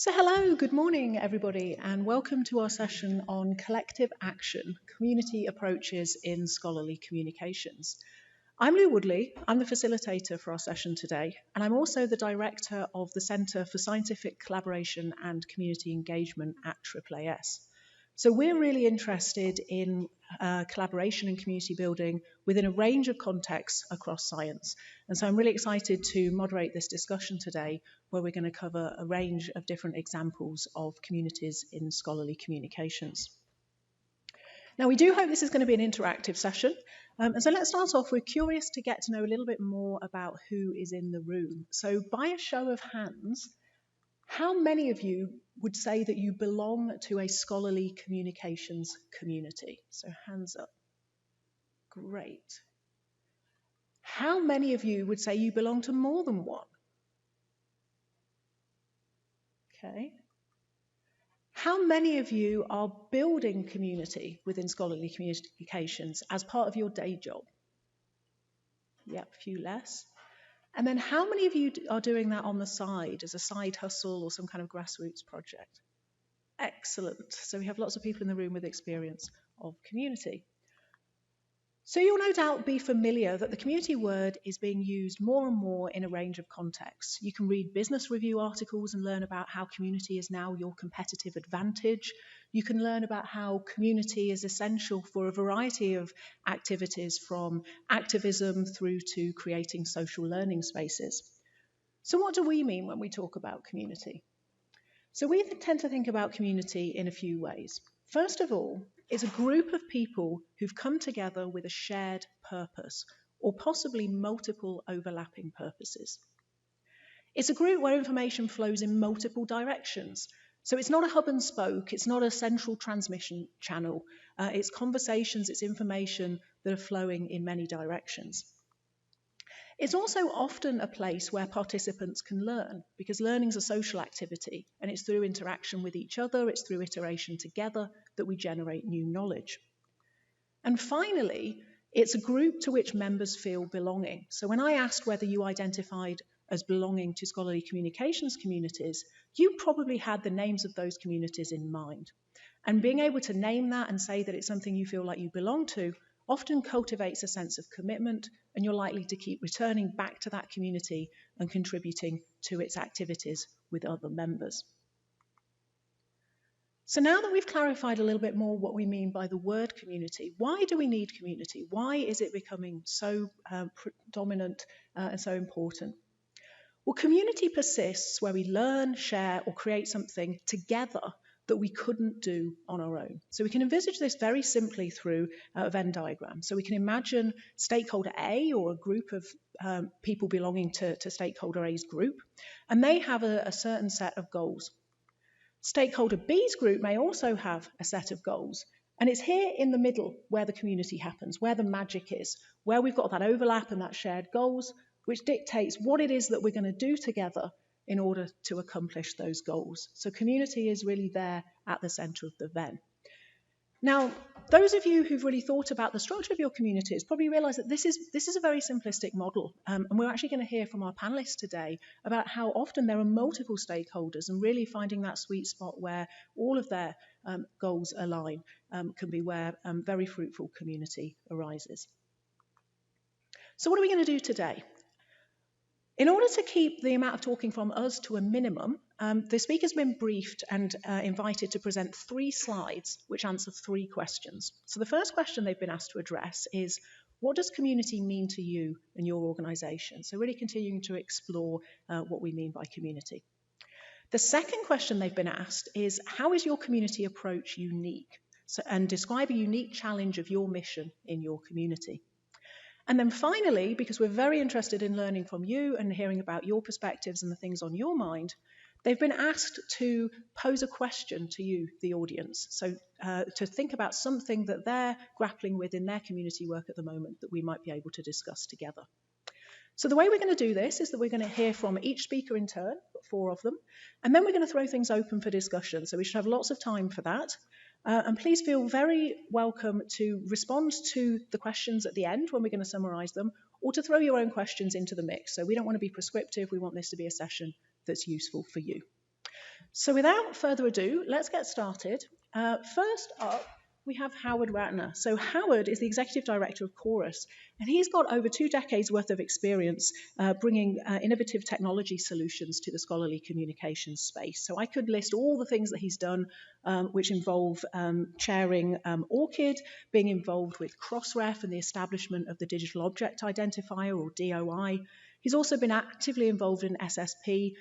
Hello, good morning, everybody, and welcome to our session on collective action, community approaches in scholarly communications. I'm Lou Woodley, I'm the facilitator for our session today, and I'm also the director of the Centre for Scientific Collaboration and Community Engagement at AAAS. So we're really interested in collaboration and community building within a range of contexts across science. And so I'm really excited to moderate this discussion today, where we're going to cover a range of different examples of communities in scholarly communications. Now, we do hope this is going to be an interactive session. And so let's start off. We're curious to get to know a little bit more about who is in the room. So by a show of hands, how many of you would say that you belong to a scholarly communications community? So hands up. Great. How many of you would say you belong to more than one? Okay. How many of you are building community within scholarly communications as part of your day job? Yep, a few less. And then how many of you are doing that on the side as a side hustle or some kind of grassroots project? Excellent. So we have lots of people in the room with experience of community. So you'll no doubt be familiar that the community word is being used more and more in a range of contexts. You can read business review articles and learn about how community is now your competitive advantage. You can learn about how community is essential for a variety of activities, from activism through to creating social learning spaces. So what do we mean when we talk about community? So we tend to think about community in a few ways. First of all, it's a group of people who've come together with a shared purpose, or possibly multiple overlapping purposes. It's a group where information flows in multiple directions. So it's not a hub and spoke, it's not a central transmission channel. It's conversations, it's information that are flowing in many directions. It's also often a place where participants can learn, because learning is a social activity, and it's through interaction with each other, it's through iteration together that we generate new knowledge. And finally, it's a group to which members feel belonging. So when I asked whether you identified as belonging to scholarly communications communities, you probably had the names of those communities in mind. And being able to name that and say that it's something you feel like you belong to often cultivates a sense of commitment, and you're likely to keep returning back to that community and contributing to its activities with other members. So now that we've clarified a little bit more what we mean by the word community, why do we need community? Why is it becoming so dominant and so important? Well, community persists where we learn, share, or create something together that we couldn't do on our own. So we can envisage this very simply through a Venn diagram. So we can imagine stakeholder A, or a group of people belonging to stakeholder A's group, and they have a certain set of goals. Stakeholder B's group may also have a set of goals, and it's here in the middle where the community happens, where the magic is, where we've got that overlap and that shared goals, which dictates what it is that we're going to do together in order to accomplish those goals. So community is really there at the centre of the Venn. Now, those of you who've really thought about the structure of your communities probably realise that this is a very simplistic model. And we're actually going to hear from our panellists today about how often there are multiple stakeholders, and really finding that sweet spot where all of their goals align can be where very fruitful community arises. So what are we going to do today? In order to keep the amount of talking from us to a minimum, the speaker's been briefed and invited to present 3 slides which answer 3 questions. So the first question they've been asked to address is, what does community mean to you and your organisation? So really continuing to explore what we mean by community. The second question they've been asked is, how is your community approach unique? And describe a unique challenge of your mission in your community. And then finally, because we're very interested in learning from you and hearing about your perspectives and the things on your mind, they've been asked to pose a question to you, the audience. So to think about something that they're grappling with in their community work at the moment that we might be able to discuss together. So the way we're going to do this is that we're going to hear from each speaker in turn, 4 of them, and then we're going to throw things open for discussion. So we should have lots of time for that. And please feel very welcome to respond to the questions at the end when we're going to summarise them, or to throw your own questions into the mix. So we don't want to be prescriptive, we want this to be a session that's useful for you. So without further ado, let's get started. First up, we have Howard Ratner. So Howard is the executive director of Chorus, and he's got over 2 decades worth of experience bringing innovative technology solutions to the scholarly communications space. So I could list all the things that he's done, which involve chairing ORCID, being involved with Crossref and the establishment of the Digital Object Identifier, or DOI. He's also been actively involved in SSP,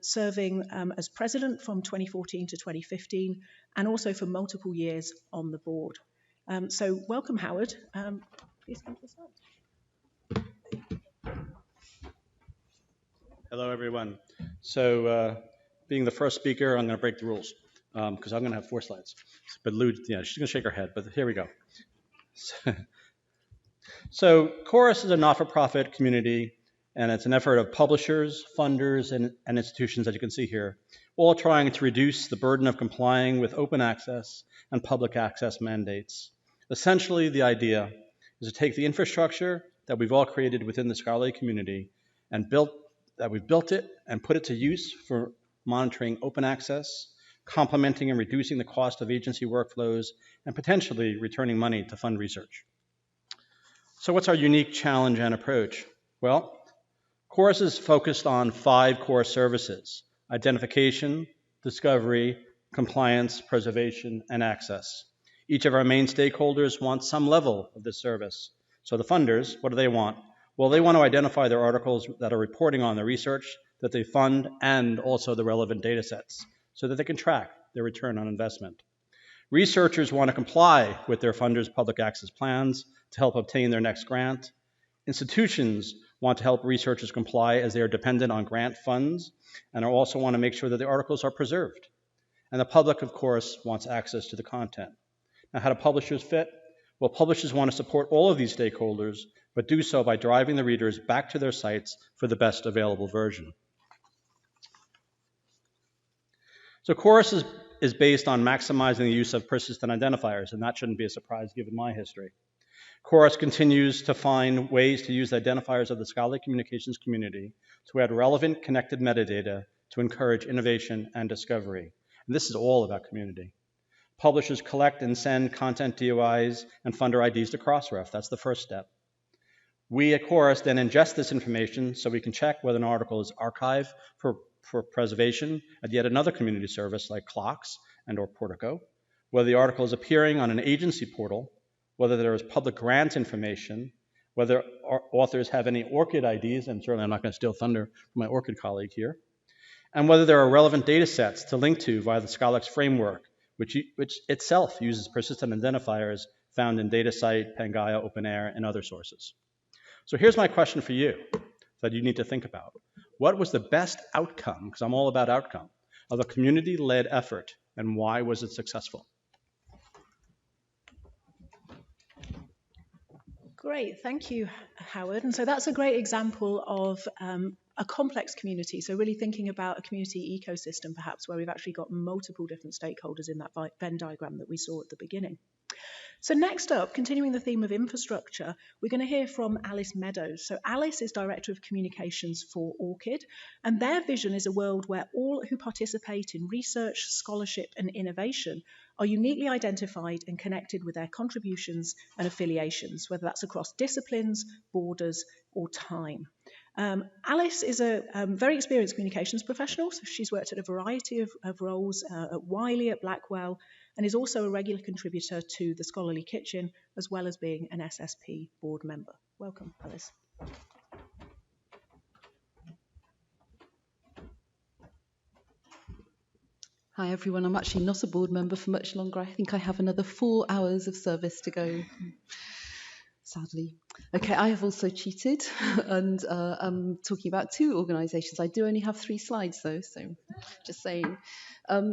serving as president from 2014 to 2015, and also for multiple years on the board. So welcome, Howard. Please come to the side. Hello, everyone. So being the first speaker, I'm going to break the rules because I'm going to have 4 slides. But Lou, yeah, she's going to shake her head, but here we go. So Chorus is a not-for-profit community, and it's an effort of publishers, funders, and institutions, as you can see here, all trying to reduce the burden of complying with open access and public access mandates. Essentially, the idea is to take the infrastructure that we've all created within the scholarly community and we've built it and put it to use for monitoring open access, complementing and reducing the cost of agency workflows, and potentially returning money to fund research. So what's our unique challenge and approach? Well, Chorus is focused on 5 core services: identification, discovery, compliance, preservation, and access. Each of our main stakeholders wants some level of this service. So the funders, what do they want? Well, they want to identify their articles that are reporting on the research that they fund and also the relevant data sets so that they can track their return on investment. Researchers want to comply with their funders' public access plans to help obtain their next grant. Institutions want to help researchers comply as they are dependent on grant funds and also want to make sure that the articles are preserved. And the public, of course, wants access to the content. Now, how do publishers fit? Well, publishers want to support all of these stakeholders, but do so by driving the readers back to their sites for the best available version. So Chorus is based on maximizing the use of persistent identifiers, and that shouldn't be a surprise given my history. Chorus continues to find ways to use identifiers of the scholarly communications community to add relevant connected metadata to encourage innovation and discovery. And this is all about community. Publishers collect and send content DOIs and funder IDs to Crossref. That's the first step. We at Chorus then ingest this information so we can check whether an article is archived for preservation at yet another community service like Clocks and or Portico, whether the article is appearing on an agency portal, whether there is public grant information, whether authors have any ORCID IDs, and certainly I'm not going to steal thunder from my ORCID colleague here, and whether there are relevant data sets to link to via the Scholix framework, which itself uses persistent identifiers found in DataCite, Pangaea, OpenAir, and other sources. So here's my question for you that you need to think about. What was the best outcome, because I'm all about outcome, of a community-led effort, and why was it successful? Great, thank you, Howard. And so that's a great example of a complex community. So really thinking about a community ecosystem, perhaps, where we've actually got multiple different stakeholders in that Venn diagram that we saw at the beginning. So next up, continuing the theme of infrastructure, we're going to hear from Alice Meadows. So Alice is Director of Communications for ORCID, and their vision is a world where all who participate in research, scholarship, and innovation are uniquely identified and connected with their contributions and affiliations, whether that's across disciplines, borders, or time. Alice is a very experienced communications professional, so she's worked at a variety of roles at Wiley, at Blackwell, and is also a regular contributor to the Scholarly Kitchen, as well as being an SSP board member. Welcome, Alice. Hi everyone, I'm actually not a board member for much longer. I think I have another 4 hours of service to go, sadly. Okay, I have also cheated and I'm talking about 2 organisations. I do only have 3 slides though, so just saying.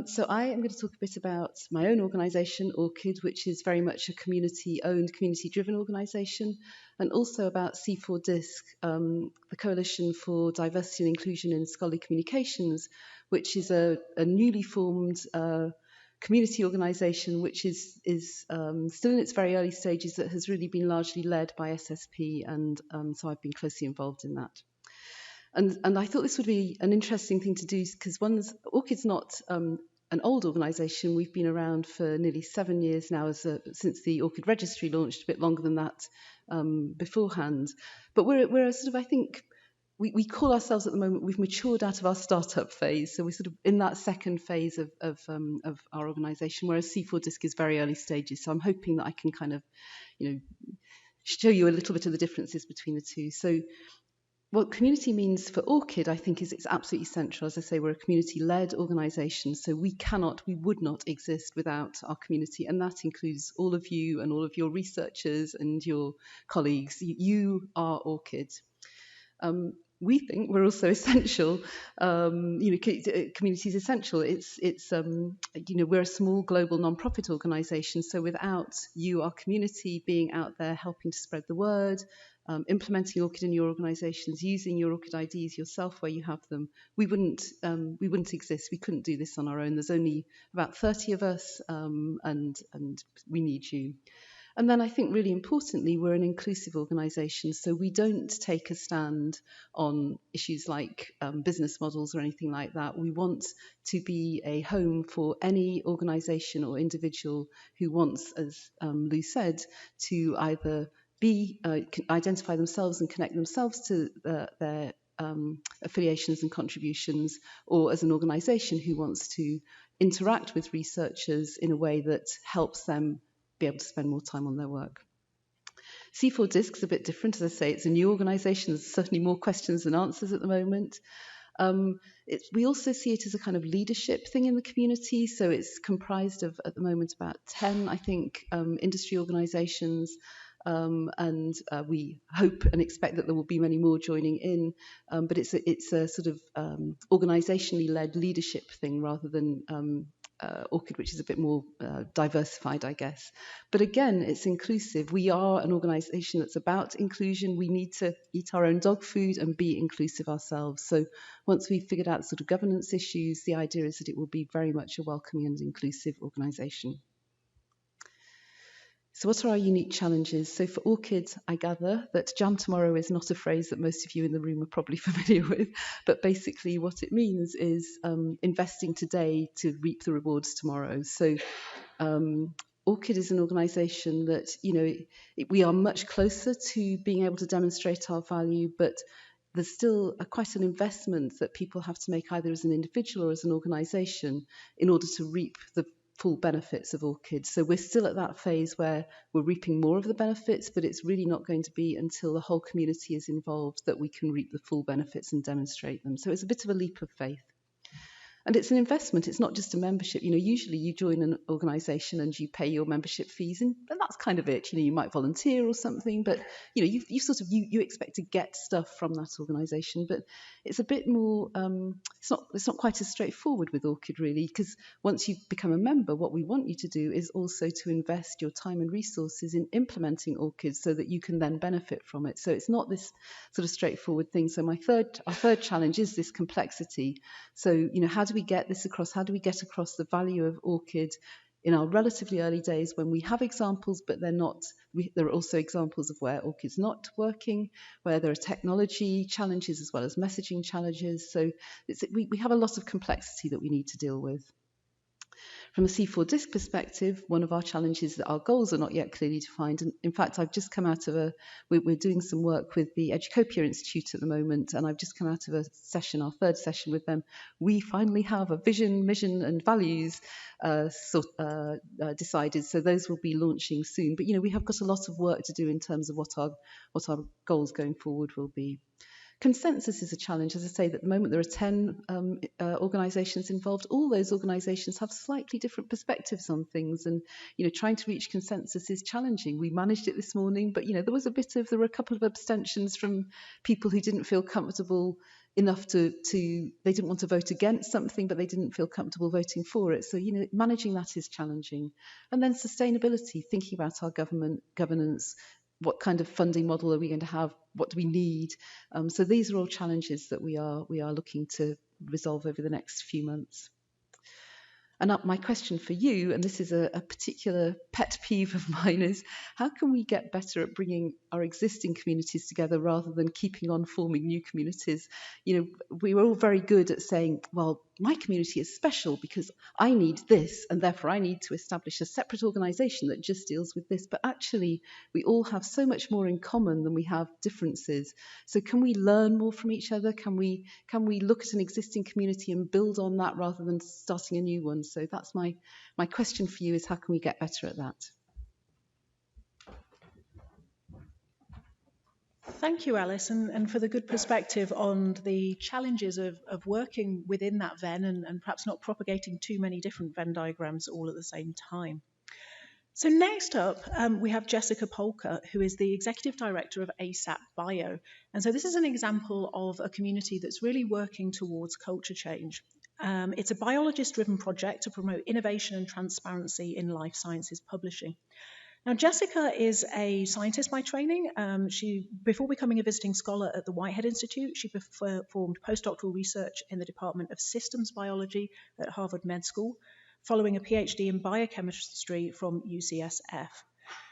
So I am going to talk a bit about my own organisation, ORCID, which is very much a community-owned, community-driven organisation, and also about C4DISC, the Coalition for Diversity and Inclusion in Scholarly Communications, which is a newly formed community organisation which is still in its very early stages, that has really been largely led by SSP, and so I've been closely involved in that. And I thought this would be an interesting thing to do because Orchid's not an old organisation. We've been around for nearly 7 years now since the Orchid Registry launched, a bit longer than that beforehand. But we're a sort of, I think, we call ourselves at the moment, we've matured out of our startup phase. So we're sort of in that second phase of our organisation, whereas C4DISC is very early stages. So I'm hoping that I can kind of, show you a little bit of the differences between the two. So what community means for Orchid, I think, is it's absolutely central. As I say, we're a community-led organisation, so we would not exist without our community, and that includes all of you and all of your researchers and your colleagues. You are Orchid. We think we're also essential. Community is essential. We're a small global non-profit organisation, so without you, our community, being out there helping to spread the word, implementing Orchid in your organisations, using your Orchid IDs yourself where you have them, we wouldn't exist. We couldn't do this on our own. There's only about 30 of us, and we need you. And then I think really importantly, we're an inclusive organisation, so we don't take a stand on issues like business models or anything like that. We want to be a home for any organisation or individual who wants, as Lou said, to either identify themselves and connect themselves to their affiliations and contributions, or as an organisation who wants to interact with researchers in a way that helps them be able to spend more time on their work. C4DISC is a bit different. As I say, it's a new organisation. There's certainly more questions than answers at the moment. We also see it as a kind of leadership thing in the community. So it's comprised of, at the moment, about 10, I think, industry organisations. And we hope and expect that there will be many more joining in. But it's a sort of organisationally led leadership thing rather than Orchid, which is a bit more diversified, I guess. But again, it's inclusive. We are an organisation that's about inclusion. We need to eat our own dog food and be inclusive ourselves. So once we've figured out sort of governance issues, the idea is that it will be very much a welcoming and inclusive organisation. So what are our unique challenges? So for Orchid, I gather that Jam Tomorrow is not a phrase that most of you in the room are probably familiar with, but basically what it means is investing today to reap the rewards tomorrow. So Orchid is an organisation that, we are much closer to being able to demonstrate our value, but there's still quite an investment that people have to make either as an individual or as an organisation in order to reap the full benefits of Orchid. So we're still at that phase where we're reaping more of the benefits, but it's really not going to be until the whole community is involved that we can reap the full benefits and demonstrate them. So it's a bit of a leap of faith. And it's an investment. It's not just a membership. Usually you join an organisation and you pay your membership fees, and that's kind of it. You might volunteer or something, but you sort of you expect to get stuff from that organisation. But it's a bit more. It's not quite as straightforward with Orchid really, because once you become a member, what we want you to do is also to invest your time and resources in implementing Orchid so that you can then benefit from it. So it's not this sort of straightforward thing. So our third challenge is this complexity. So how do we get this across? How do we get across the value of Orchid in our relatively early days when we have examples, but they're not? There are also examples of where Orchid's not working, where there are technology challenges as well as messaging challenges. So we have a lot of complexity that we need to deal with. From a C4DISC perspective, one of our challenges is that our goals are not yet clearly defined. And in fact, I've just come out of we're doing some work with the Educopia Institute at the moment, and I've just come out of a session, our third session with them. We finally have a vision, mission, and values decided, so those will be launching soon. But we have got a lot of work to do in terms of what our goals going forward will be. Consensus is a challenge. As I say, at the moment there are 10 organisations involved. All those organisations have slightly different perspectives on things, and trying to reach consensus is challenging. We managed it this morning, but there were a couple of abstentions from people who didn't feel comfortable enough they didn't want to vote against something, but they didn't feel comfortable voting for it. So managing that is challenging. And then sustainability, thinking about our governance. What kind of funding model are we going to have? What do we need? So these are all challenges that we are looking to resolve over the next few months. And my question for you, and this is a particular pet peeve of mine, is how can we get better at bringing our existing communities together rather than keeping on forming new communities? We were all very good at saying, well, my community is special because I need this, and therefore I need to establish a separate organisation that just deals with this. But actually, we all have so much more in common than we have differences. So can we learn more from each other? Can we look at an existing community and build on that rather than starting a new one? So that's my question for you, is how can we get better at that? Thank you, Alice, and for the good perspective on the challenges of working within that Venn and perhaps not propagating too many different Venn diagrams all at the same time. So next up, we have Jessica Polka, who is the Executive Director of ASAP Bio. And so this is an example of a community that's really working towards culture change. It's a biologist-driven project to promote innovation and transparency in life sciences publishing. Now, Jessica is a scientist by training. Before becoming a visiting scholar at the Whitehead Institute, she performed postdoctoral research in the Department of Systems Biology at Harvard Med School, following a PhD in biochemistry from UCSF.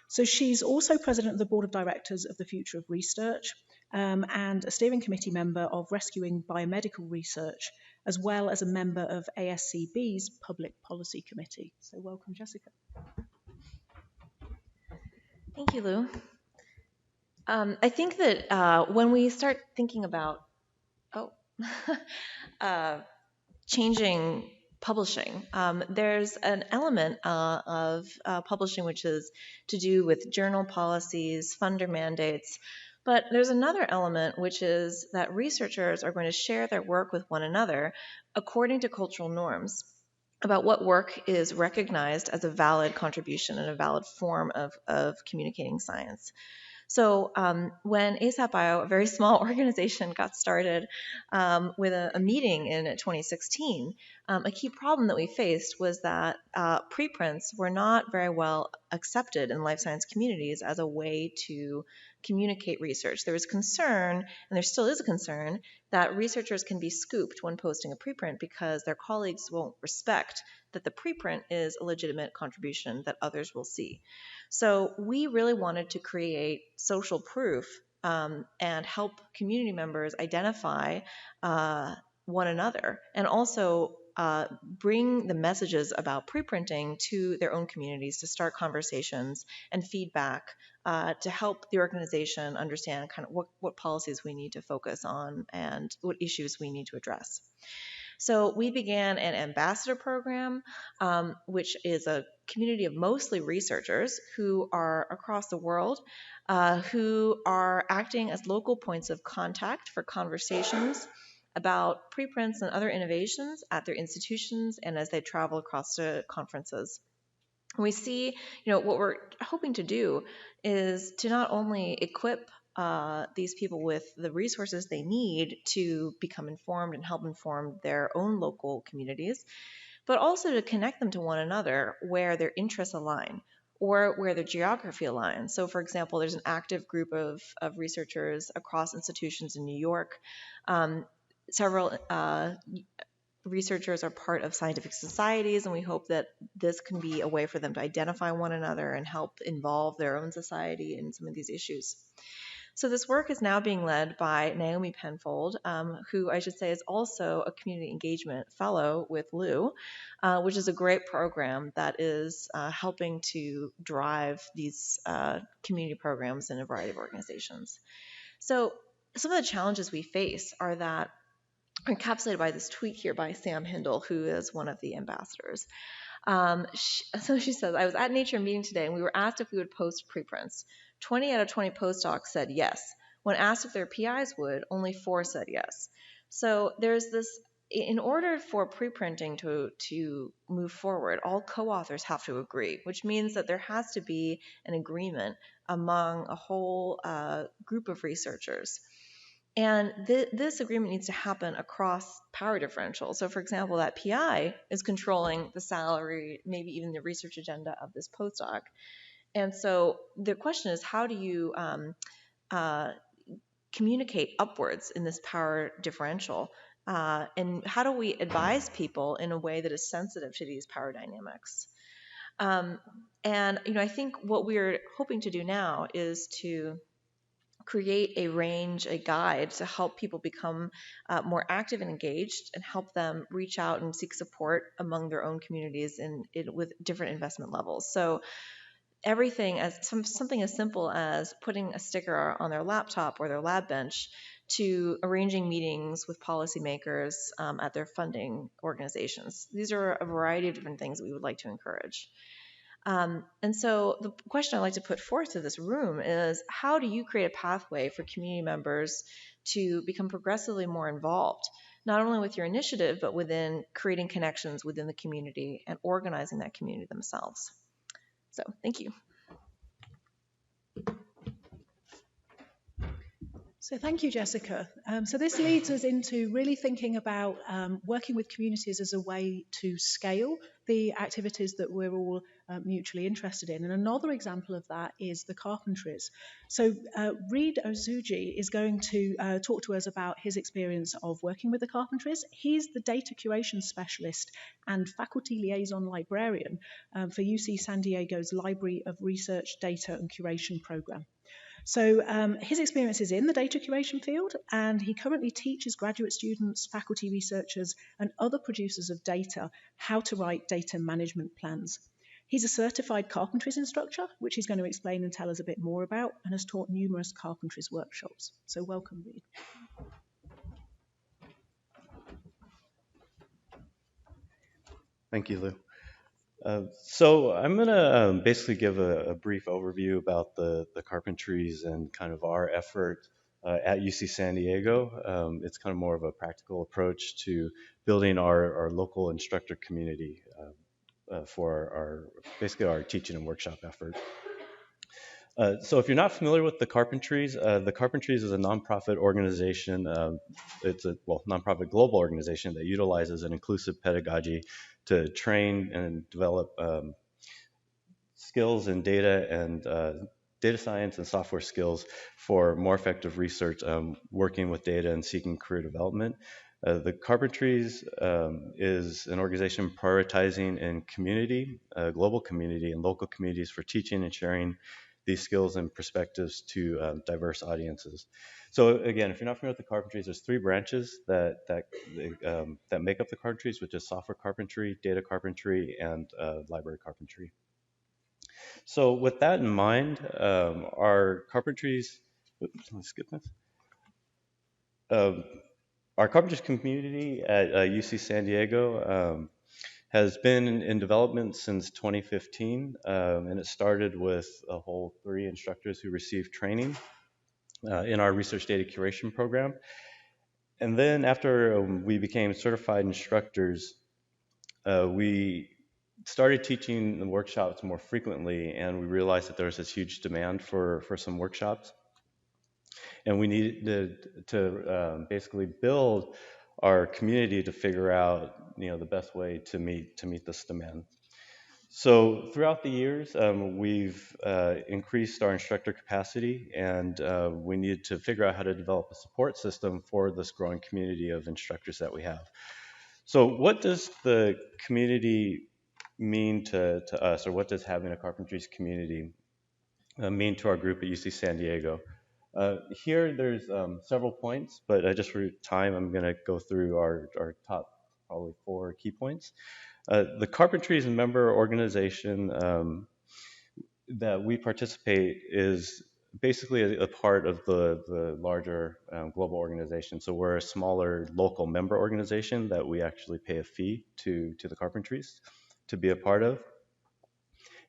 So she's also president of the board of directors of the Future of Research, and a steering committee member of Rescuing Biomedical Research, as well as a member of ASCB's Public Policy Committee. So welcome, Jessica. Thank you, Lou. I think that when we start thinking about changing publishing, there's an element of publishing which is to do with journal policies, funder mandates, but there's another element which is that researchers are going to share their work with one another according to cultural norms about what work is recognized as a valid contribution and a valid form of communicating science. So when ASAP Bio, a very small organization, got started with a meeting in 2016, a key problem that we faced was that preprints were not very well accepted in life science communities as a way to communicate research. There was concern, and there still is a concern, that researchers can be scooped when posting a preprint because their colleagues won't respect that the preprint is a legitimate contribution that others will see. So we really wanted to create social proof and help community members identify one another, and also bring the messages about preprinting to their own communities to start conversations and feedback to help the organization understand kind of what policies we need to focus on and what issues we need to address. So we began an ambassador program, which is a community of mostly researchers who are across the world, who are acting as local points of contact for conversations about preprints and other innovations at their institutions and as they travel across to conferences. We see, what we're hoping to do is to not only equip these people with the resources they need to become informed and help inform their own local communities, but also to connect them to one another where their interests align or where their geography aligns. So, for example, there's an active group of researchers across institutions in New York. Several researchers are part of scientific societies, and we hope that this can be a way for them to identify one another and help involve their own society in some of these issues. So this work is now being led by Naomi Penfold, who I should say is also a community engagement fellow with Lou, which is a great program that is helping to drive these community programs in a variety of organizations. So some of the challenges we face are that encapsulated by this tweet here by Sam Hindle, who is one of the ambassadors. So she says, I was at Nature meeting today and we were asked if we would post preprints. 20 out of 20 postdocs said yes. When asked if their PIs would, only 4 said yes. So there's this, in order for preprinting to move forward, all co-authors have to agree, which means that there has to be an agreement among a whole group of researchers. And this agreement needs to happen across power differential. So, for example, that PI is controlling the salary, maybe even the research agenda of this postdoc. And so the question is, how do you communicate upwards in this power differential And how do we advise people in a way that is sensitive to these power dynamics? Um, and I think what we're hoping to do now is to create a range, a guide to help people become more active and engaged, and help them reach out and seek support among their own communities with different investment levels. So everything as something as simple as putting a sticker on their laptop or their lab bench, to arranging meetings with policymakers at their funding organizations. These are a variety of different things that we would like to encourage. And so the question I'd like to put forth to this room is, how do you create a pathway for community members to become progressively more involved, not only with your initiative, but within creating connections within the community and organizing that community themselves? So thank you. So thank you, Jessica. So this leads us into really thinking about working with communities as a way to scale the activities that we're all mutually interested in. And another example of that is the carpentries. So Reid Ozuji is going to talk to us about his experience of working with the carpentries. He's the data curation specialist and faculty liaison librarian for UC San Diego's Library of Research, Data and Curation program. So his experience is in the data curation field, and he currently teaches graduate students, faculty researchers, and other producers of data how to write data management plans. He's a certified carpentries instructor, which he's going to explain and tell us a bit more about, and has taught numerous carpentries workshops. So welcome, Reid. Thank you, Lou. So I'm going to basically give a brief overview about the carpentries and kind of our effort at UC San Diego. It's kind of more of a practical approach to building our local instructor community for basically our teaching and workshop effort. So if you're not familiar with the Carpentries is a nonprofit organization. It's a nonprofit global organization that utilizes an inclusive pedagogy to train and develop skills in data and data science and software skills for more effective research, working with data and seeking career development. The Carpentries is an organization prioritizing in community, global community, and local communities for teaching and sharing these skills and perspectives to diverse audiences. So again, if you're not familiar with the Carpentries, there's three branches that make up the Carpentries, which is software carpentry, data carpentry, and library carpentry. So with that in mind, our Carpentries, oops, let me skip this. Our Carpentries community at UC San Diego has been in development since 2015, and it started with a whole 3 instructors who received training in our research data curation program. And then after we became certified instructors, we started teaching the workshops more frequently, and we realized that there was this huge demand for some workshops. And we needed to basically build our community to figure out the best way to meet this demand. So throughout the years, we've increased our instructor capacity, and we needed to figure out how to develop a support system for this growing community of instructors that we have. So what does the community mean to us, or what does having a Carpentries community mean to our group at UC San Diego? Here there's several points, but just for time, I'm going to go through our top probably 4 key points. The Carpentries member organization that we participate is basically a part of the larger global organization. So we're a smaller local member organization that we actually pay a fee to the Carpentries to be a part of.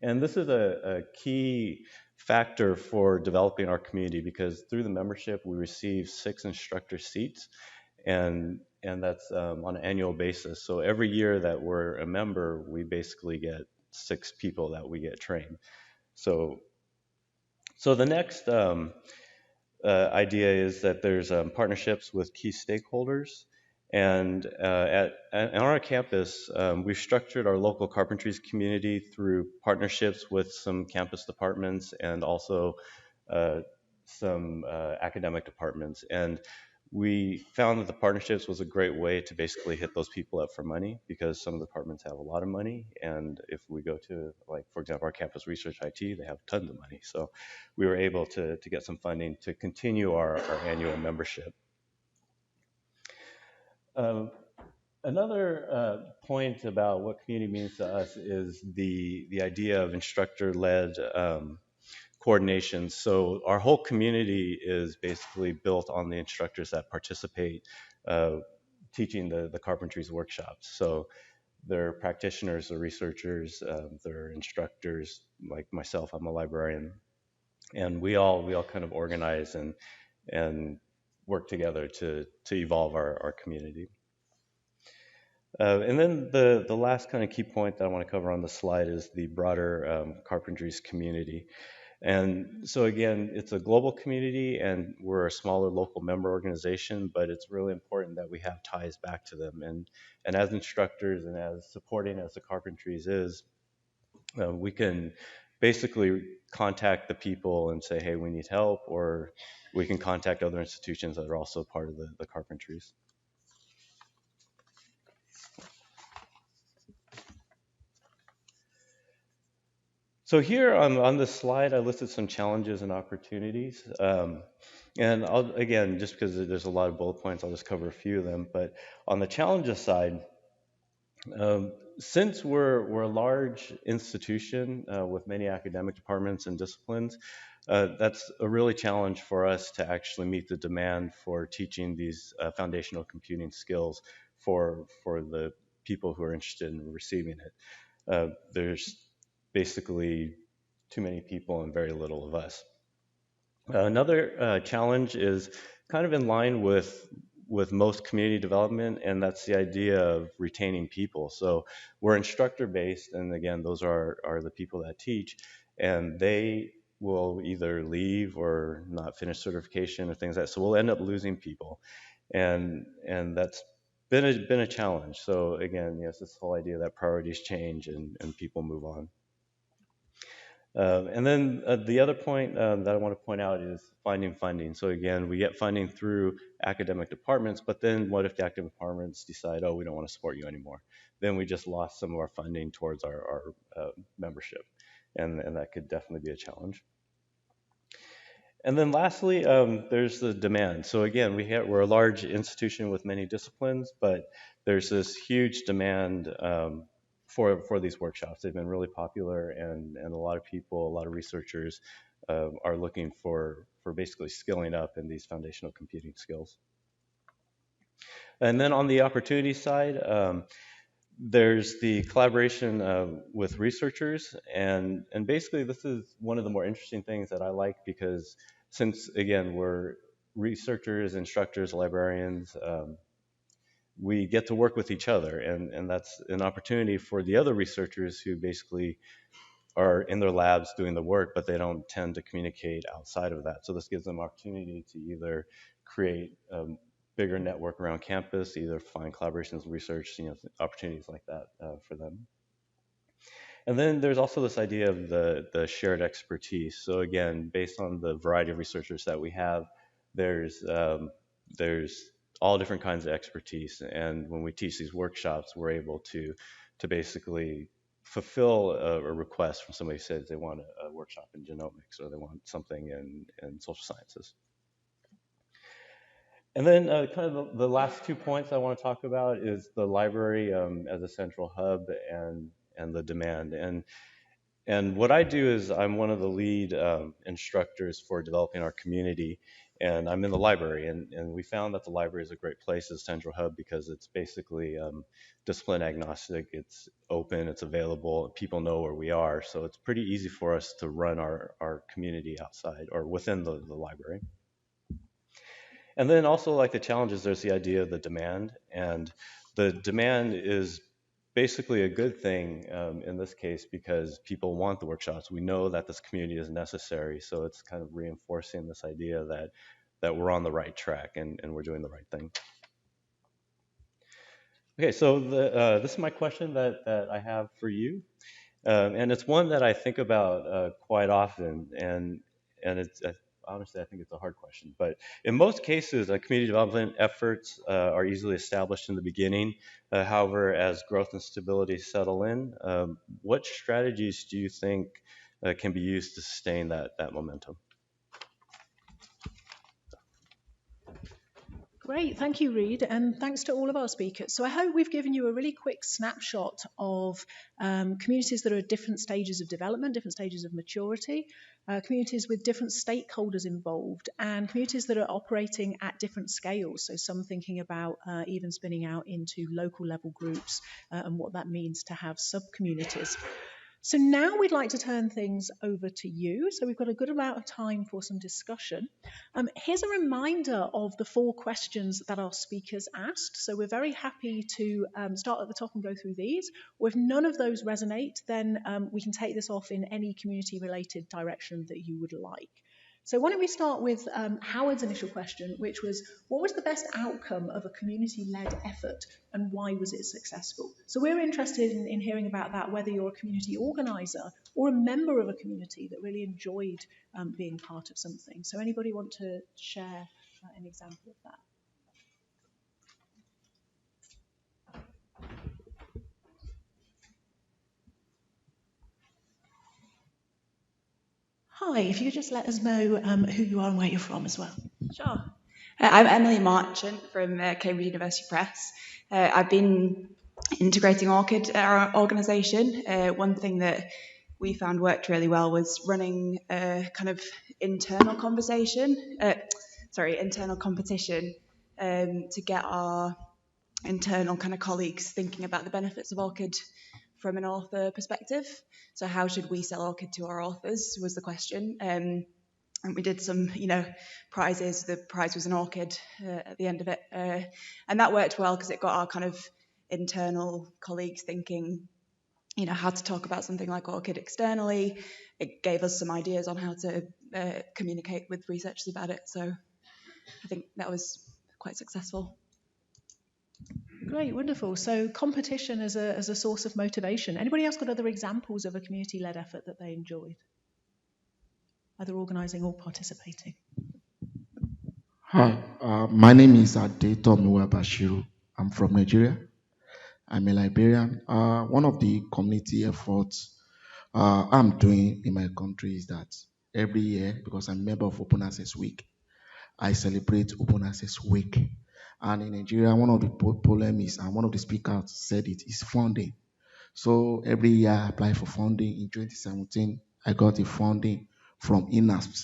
And this is a key factor for developing our community, because through the membership we receive 6 instructor seats, and that's on an annual basis. So every year that we're a member, we basically get 6 people that we get trained. So the next idea is that there's partnerships with key stakeholders. And on our campus, we've structured our local Carpentries community through partnerships with some campus departments and also some academic departments. And We found that the partnerships was a great way to basically hit those people up for money, because some of the departments have a lot of money. And if we go to, like, for example, our campus research IT, they have tons of money. So we were able to get some funding to continue our annual membership. Um, Another point about what community means to us is the idea of instructor-led coordination. So our whole community is basically built on the instructors that participate teaching the carpentries workshops. So they're practitioners, they're researchers, they're instructors. Like myself, I'm a librarian, and we all kind of organize and work together to evolve our community. And then the last kind of key point that I want to cover on the slide is the broader carpentries community. And so again, it's a global community, and we're a smaller local member organization, but it's really important that we have ties back to them. And as instructors and as supporting as the carpentries is, we can basically contact the people and say, hey, we need help, or we can contact other institutions that are also part of the carpentries. So here on this slide, I listed some challenges and opportunities. And I'll, again, just because there's a lot of bullet points, I'll just cover a few of them. But on the challenges side, since we're a large institution with many academic departments and disciplines, that's a really challenge for us to actually meet the demand for teaching these foundational computing skills for the people who are interested in receiving it. There's basically too many people and very little of us. Another challenge is kind of in line with most community development, and that's the idea of retaining people. So we're instructor based, and again, those are the people that teach, and they will either leave or not finish certification or things like that. So we'll end up losing people, and that's been a challenge. So again, yes, this whole idea that priorities change and people move on. And then the other point that I want to point out is finding funding. So again, we get funding through academic departments, but then what if the academic departments decide, oh, we don't want to support you anymore? Then we just lost some of our funding towards our membership, and that could definitely be a challenge. And then lastly, there's the demand. So again, we're a large institution with many disciplines, but there's this huge demand for these workshops. They've been really popular, and a lot of people, a lot of researchers are looking for basically skilling up in these foundational computing skills. And then on the opportunity side, there's the collaboration with researchers, and basically this is one of the more interesting things that I like, because since again we're researchers, instructors, librarians, we get to work with each other, and that's an opportunity for the other researchers who basically are in their labs doing the work, but they don't tend to communicate outside of that. So this gives them opportunity to either create a bigger network around campus, either find collaborations with research, opportunities like that for them. And then there's also this idea of the shared expertise. So again, based on the variety of researchers that we have, there's all different kinds of expertise. And when we teach these workshops, we're able to basically fulfill a request from somebody who says they want a workshop in genomics, or they want something in social sciences. And then kind of the last 2 points I want to talk about is the library as a central hub, and the demand. And what I do is I'm one of the lead instructors for developing our community, and I'm in the library. And we found that the library is a great place as a central hub, because it's basically discipline agnostic. It's open, it's available, people know where we are. So it's pretty easy for us to run our community outside or within the library. And then also, like the challenges, there's the idea of the demand. And the demand is basically a good thing in this case, because people want the workshops. We know that this community is necessary. So it's kind of reinforcing this idea that we're on the right track, and we're doing the right thing. Okay, so this is my question that I have for you. And it's one that I think about quite often. And it's, honestly, I think it's a hard question. But in most cases, community development efforts are easily established in the beginning. However, as growth and stability settle in, what strategies do you think can be used to sustain that momentum? Great, thank you, Reid, and thanks to all of our speakers. So I hope we've given you a really quick snapshot of communities that are at different stages of development, different stages of maturity, communities with different stakeholders involved, and communities that are operating at different scales. So some thinking about even spinning out into local level groups and what that means to have sub-communities. So now we'd like to turn things over to you. So we've got a good amount of time for some discussion. Here's a reminder of the 4 questions that our speakers asked. So we're very happy to start at the top and go through these. Or if none of those resonate, then we can take this off in any community-related direction that you would like. So why don't we start with Howard's initial question, which was, what was the best outcome of a community-led effort and why was it successful? So we're interested in hearing about that, whether you're a community organizer or a member of a community that really enjoyed being part of something. So anybody want to share an example of that? Hi, if you could just let us know who you are and where you're from as well. Sure. I'm Emily Marchant from Cambridge University Press. I've been integrating ORCID at our organisation. One thing that we found worked really well was running a kind of internal competition to get our internal kind of colleagues thinking about the benefits of ORCID from an author perspective. So how should we sell ORCID to our authors was the question. And we did some, prizes. The prize was an orchid at the end of it. And that worked well because it got our kind of internal colleagues thinking, how to talk about something like ORCID externally. It gave us some ideas on how to communicate with researchers about it. So I think that was quite successful. Great, wonderful. So competition as a source of motivation. Anybody else got other examples of a community-led effort that they enjoyed? Either organising or participating. Hi, my name is Adetomiwa Bashiru. I'm from Nigeria. I'm a librarian. One of the community efforts I'm doing in my country is that every year, because I'm a member of Open Access Week, I celebrate Open Access Week. And in Nigeria, one of the problems is, and one of the speakers said it, is funding. So every year I apply for funding. In 2017, I got a funding from INASP.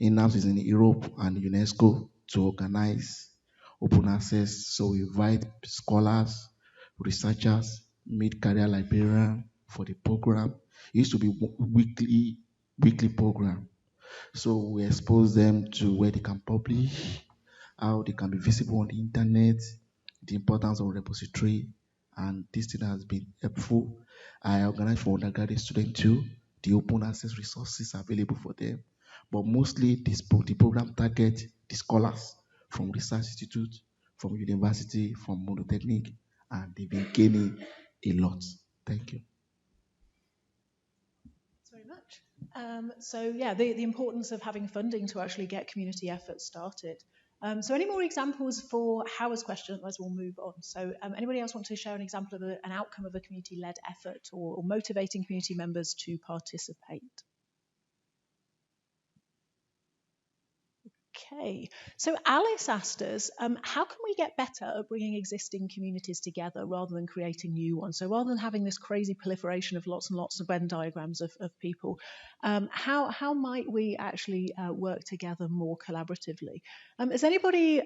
INASP is in Europe and UNESCO to organize open access. So we invite scholars, researchers, mid-career librarians for the program. It used to be weekly program. So we expose them to where they can publish, how they can be visible on the internet, the importance of repository, and this thing has been helpful. I organize for undergraduate students too. The open access resources are available for them, but mostly the program target the scholars from research institute, from university, from monotechnic, and they've been gaining a lot. Thank you. Thanks very much. So yeah, the importance of having funding to actually get community efforts started. So any more examples for Howard's question? Otherwise we'll move on. So anybody else want to share an example of an outcome of a community-led effort or motivating community members to participate? Okay, so Alice asked us, how can we get better at bringing existing communities together rather than creating new ones? So rather than having this crazy proliferation of lots and lots of Venn diagrams of people, how might we actually work together more collaboratively? Has anybody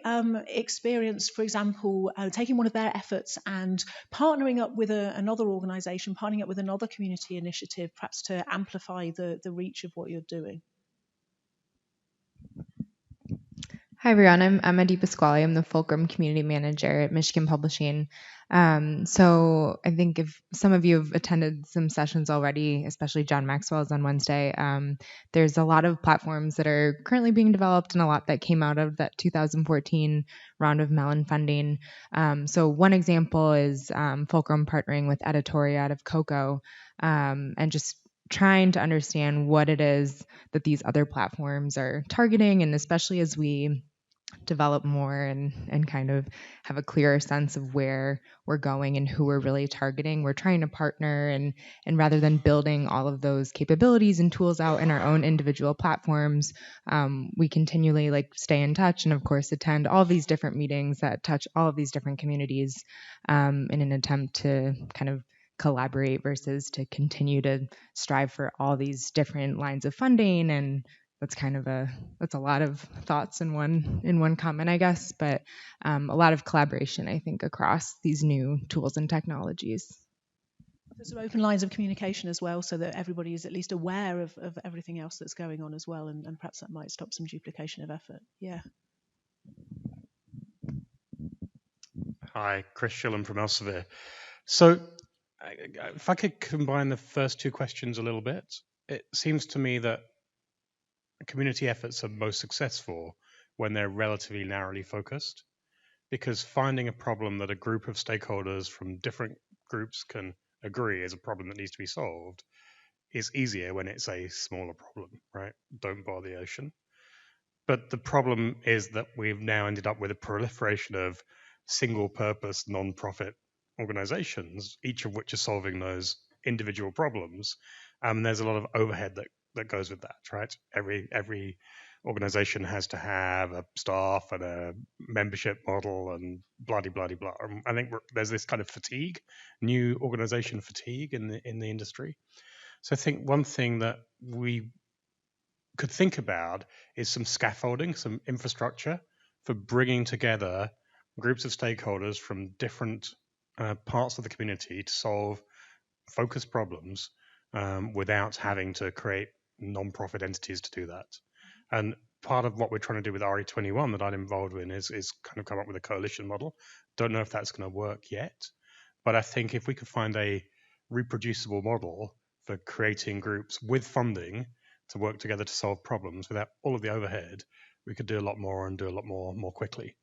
experienced, for example, taking one of their efforts and partnering up with another organisation, partnering up with another community initiative, perhaps to amplify the reach of what you're doing? Hi, everyone. I'm Adee Pasquale. I'm the Fulcrum Community Manager at Michigan Publishing. So I think if some of you have attended some sessions already, especially John Maxwell's on Wednesday, there's a lot of platforms that are currently being developed and a lot that came out of that 2014 round of Mellon funding. So one example is Fulcrum partnering with Editoria out of Cocoa and just trying to understand what it is that these other platforms are targeting, and especially as we develop more and kind of have a clearer sense of where we're going and who we're really targeting, we're trying to partner, and rather than building all of those capabilities and tools out in our own individual platforms, we continually like stay in touch and of course attend all these different meetings that touch all of these different communities, in an attempt to kind of collaborate versus to continue to strive for all these different lines of funding. And that's a lot of thoughts in one comment, I guess, but a lot of collaboration, I think, across these new tools and technologies. There's some open lines of communication as well, so that everybody is at least aware of everything else that's going on as well, and perhaps that might stop some duplication of effort. Yeah. Hi, Chris Shillam from Elsevier. So, if I could combine the first two questions a little bit, it seems to me that community efforts are most successful when they're relatively narrowly focused, because finding a problem that a group of stakeholders from different groups can agree is a problem that needs to be solved is easier when it's a smaller problem, right? Don't boil the ocean. But the problem is that we've now ended up with a proliferation of single purpose non-profit organizations, each of which are solving those individual problems. There's a lot of overhead that goes with that, right? Every organization has to have a staff and a membership model and blah blah blah blah. I think there's this kind of fatigue, new organization fatigue in the industry. So I think one thing that we could think about is some scaffolding, some infrastructure for bringing together groups of stakeholders from different parts of the community to solve focused problems, without having to create non-profit entities to do that. And part of what we're trying to do with RE21 that I'm involved in is kind of come up with a coalition model. Don't know if that's going to work yet, but I think if we could find a reproducible model for creating groups with funding to work together to solve problems without all of the overhead, we could do a lot more and do a lot more quickly.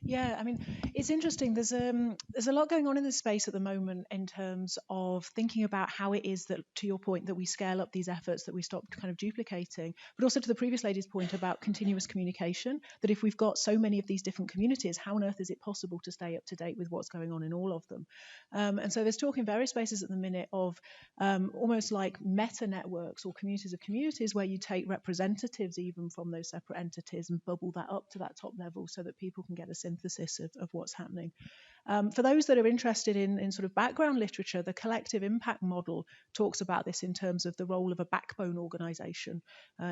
Yeah, I mean, it's interesting. There's a lot going on in this space at the moment in terms of thinking about how it is that, to your point, that we scale up these efforts, that we stop kind of duplicating, but also to the previous lady's point about continuous communication, that if we've got so many of these different communities, how on earth is it possible to stay up to date with what's going on in all of them? And so there's talk in various spaces at the minute of almost like meta networks or communities of communities, where you take representatives even from those separate entities and bubble that up to that top level so that people can get a synthesis of what's happening. For those that are interested in sort of background literature, the collective impact model talks about this in terms of the role of a backbone organisation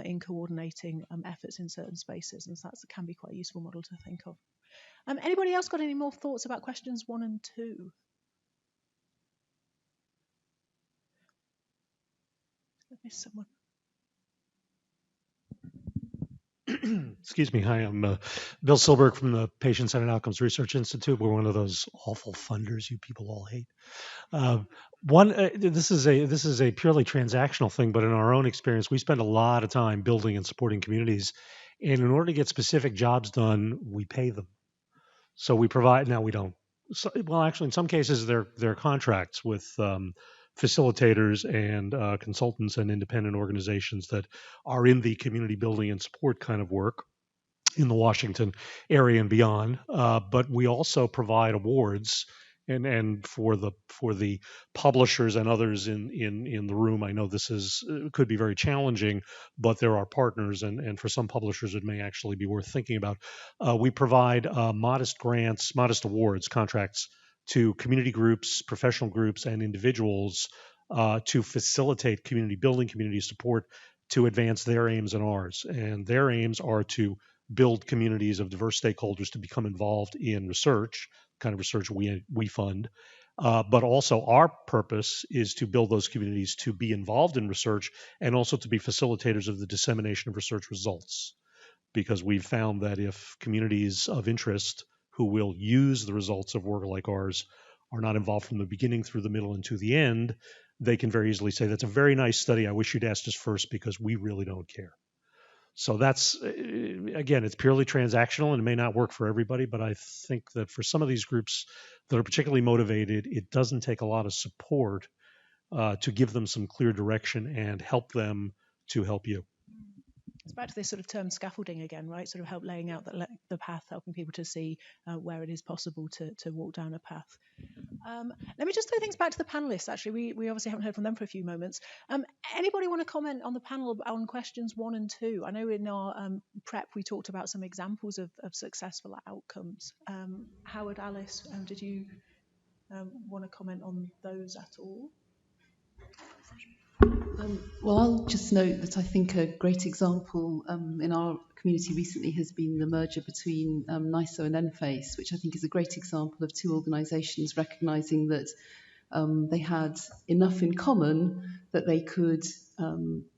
in coordinating efforts in certain spaces, and so that can be quite a useful model to think of. Anybody else got any more thoughts about questions 1 and 2? I missed someone. Excuse me. Hi, I'm Bill Silberg from the Patient-Centered Outcomes Research Institute. We're one of those awful funders you people all hate. This is a purely transactional thing, but in our own experience, we spend a lot of time building and supporting communities, and in order to get specific jobs done, we pay them. So we provide. Now we don't. So, well, actually, in some cases, they're contracts with facilitators and consultants and independent organizations that are in the community building and support kind of work in the Washington area and beyond. But we also provide awards, and for the publishers and others in the room, I know this could be very challenging, but there are partners, and for some publishers, it may actually be worth thinking about. We provide modest grants, modest awards, contracts to community groups, professional groups, and individuals to facilitate community building, community support, to advance their aims and ours. And their aims are to build communities of diverse stakeholders to become involved in research, kind of research we fund. But also our purpose is to build those communities to be involved in research and also to be facilitators of the dissemination of research results. Because we've found that if communities of interest who will use the results of work like ours are not involved from the beginning through the middle and to the end, they can very easily say, that's a very nice study. I wish you'd asked us first because we really don't care. So that's, again, it's purely transactional and it may not work for everybody, but I think that for some of these groups that are particularly motivated, it doesn't take a lot of support to give them some clear direction and help them to help you. It's back to this sort of term scaffolding again, right? Sort of help laying out the path, helping people to see where it is possible to walk down a path. Let me just throw things back to the panelists. Actually, we obviously haven't heard from them for a few moments. Anybody want to comment on the panel on questions 1 and 2? I know in our prep we talked about some examples of successful outcomes. Howard, Alice, did you want to comment on those at all? Well, I'll just note that I think a great example in our community recently has been the merger between NISO and NFACE, which I think is a great example of two organisations recognising that they had enough in common that they could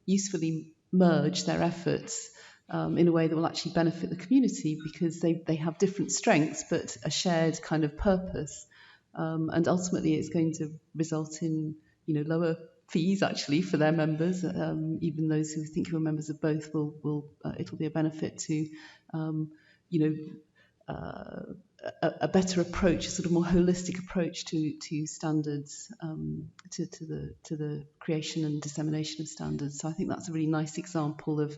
usefully merge their efforts in a way that will actually benefit the community, because they have different strengths but a shared kind of purpose. And ultimately it's going to result in lower fees actually for their members. Even those who think who are members of both will it'll be a benefit to a better approach, a sort of more holistic approach to standards, to the creation and dissemination of standards. So I think that's a really nice example of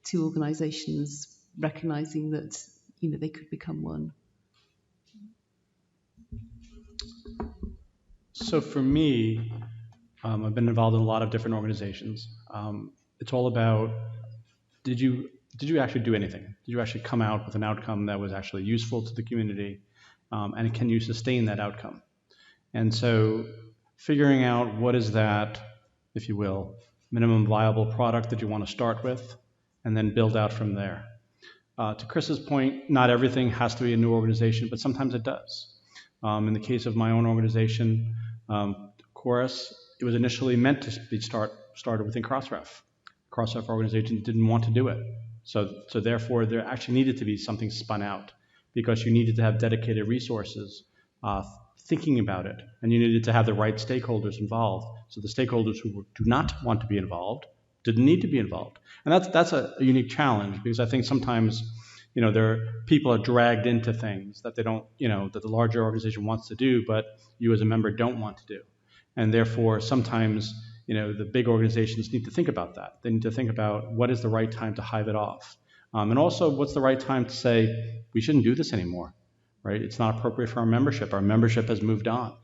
two organisations recognising that they could become one. So for me, I've been involved in a lot of different organizations. It's all about, did you actually do anything? Did you actually come out with an outcome that was actually useful to the community? And can you sustain that outcome? And so figuring out what is that, if you will, minimum viable product that you want to start with, and then build out from there. To Chris's point, not everything has to be a new organization, but sometimes it does. In the case of my own organization, Chorus, it was initially meant to be started within Crossref. Crossref organization didn't want to do it. So therefore, there actually needed to be something spun out, because you needed to have dedicated resources thinking about it, and you needed to have the right stakeholders involved. So the stakeholders who do not want to be involved didn't need to be involved. And that's a unique challenge, because I think sometimes people are dragged into things that they don't, that the larger organization wants to do, but you as a member don't want to do. And therefore, sometimes, the big organizations need to think about that. They need to think about what is the right time to hive it off. And also, what's the right time to say, we shouldn't do this anymore, right? It's not appropriate for our membership. Our membership has moved on,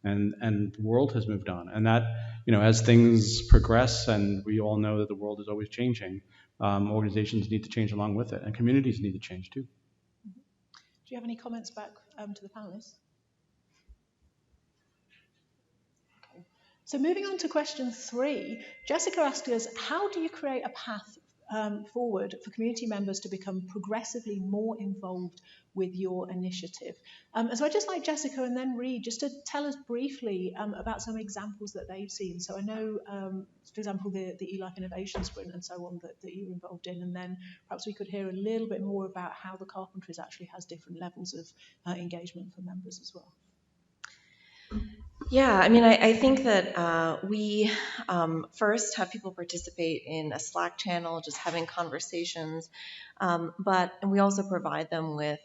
and the world has moved on. And that, as things progress, and we all know that the world is always changing, organizations need to change along with it, and communities need to change too. Do you have any comments back to the panelists? So moving on to question 3, Jessica asked us, how do you create a path forward for community members to become progressively more involved with your initiative? And so I'd just like Jessica and then Reid just to tell us briefly about some examples that they've seen. So I know, for example, the eLife Innovation Sprint and so on that you were involved in, and then perhaps we could hear a little bit more about how the Carpentries actually has different levels of engagement for members as well. Yeah, I mean, I think that we first have people participate in a Slack channel, just having conversations, and we also provide them with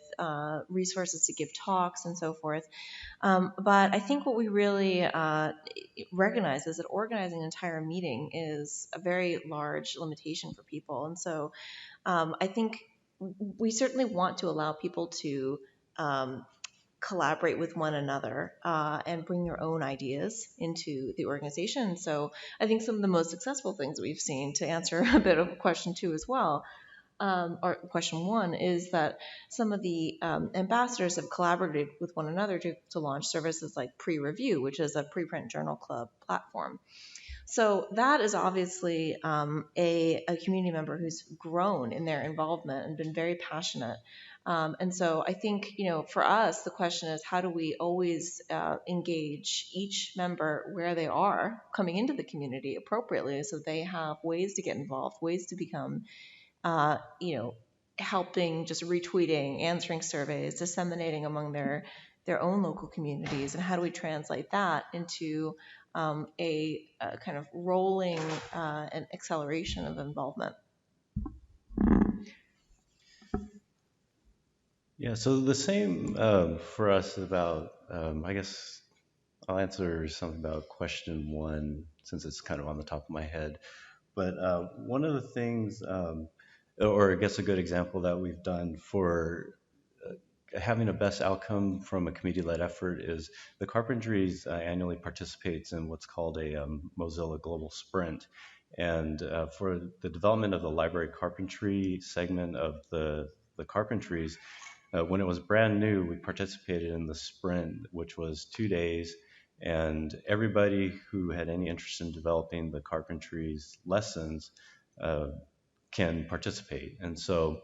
resources to give talks and so forth. But I think what we really recognize is that organizing an entire meeting is a very large limitation for people. And so I think we certainly want to allow people to collaborate with one another and bring your own ideas into the organization. So I think some of the most successful things we've seen, to answer a bit of question 2 as well, or question 1, is that some of the ambassadors have collaborated with one another to launch services like Pre-Review, which is a preprint journal club platform. So that is obviously a community member who's grown in their involvement and been very passionate. And so I think, for us, the question is, how do we always engage each member where they are coming into the community appropriately, so they have ways to get involved, ways to become, helping, just retweeting, answering surveys, disseminating among their own local communities, and how do we translate that into a kind of rolling and acceleration of involvement? Yeah, so the same for us about, I guess, I'll answer something about question one since it's kind of on the top of my head. But one of the things, or I guess a good example that we've done for having a best outcome from a community-led effort is the Carpentries annually participates in what's called a Mozilla Global Sprint. And for the development of the library carpentry segment of the Carpentries, when it was brand new, we participated in the sprint, which was 2 days, and everybody who had any interest in developing the carpentry's lessons uh, can participate. And so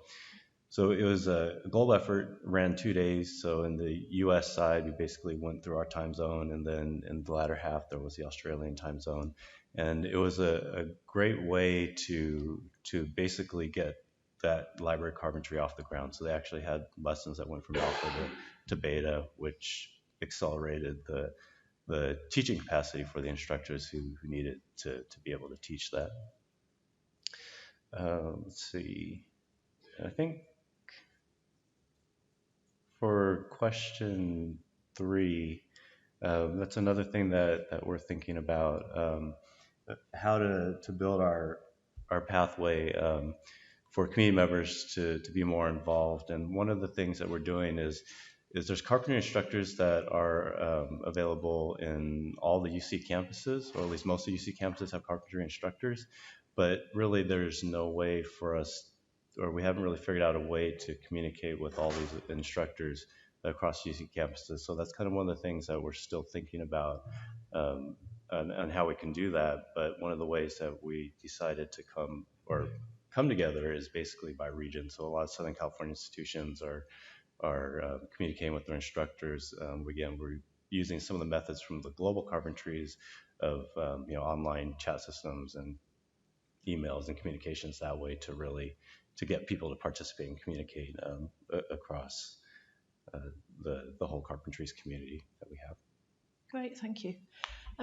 it was a global effort, ran 2 days. So in the US side, we basically went through our time zone, and then in the latter half, there was the Australian time zone. And it was a great way to basically get that library carpentry off the ground. So they actually had lessons that went from alpha to beta, which accelerated the teaching capacity for the instructors who needed to be able to teach that. Let's see. I think for question three, that's another thing that we're thinking about, how to build our pathway for community members to be more involved. And one of the things that we're doing is there's carpentry instructors that are available in all the UC campuses, or at least most of the UC campuses have carpentry instructors, but really there's no way for us, or we haven't really figured out a way to communicate with all these instructors across UC campuses. So that's kind of one of the things that we're still thinking about, and how we can do that. But one of the ways that we decided to come together is basically by region. So a lot of Southern California institutions are communicating with their instructors. Again, we're using some of the methods from the global carpentries of online chat systems and emails and communications that way to get people to participate and communicate across the whole carpentries community that we have. Great, thank you.